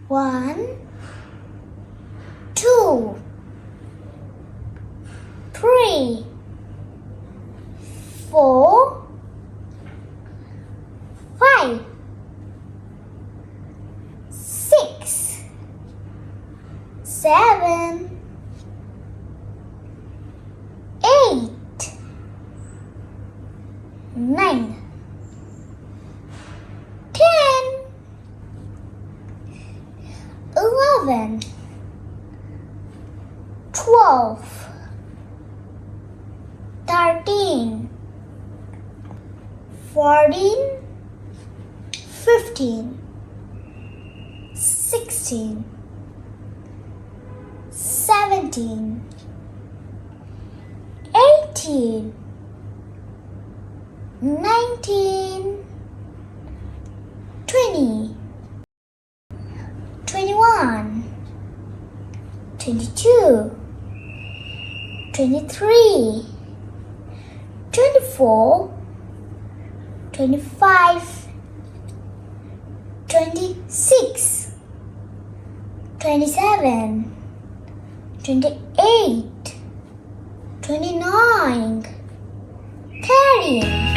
1, 2, 3, 4, 5, 6, 7, 8, 9, 10, 11, 12, 13, 14, 15, 16, 17, 18, 19, 20, 21, 22, 23, 24, 25, 26, 27, 28, 29, 30.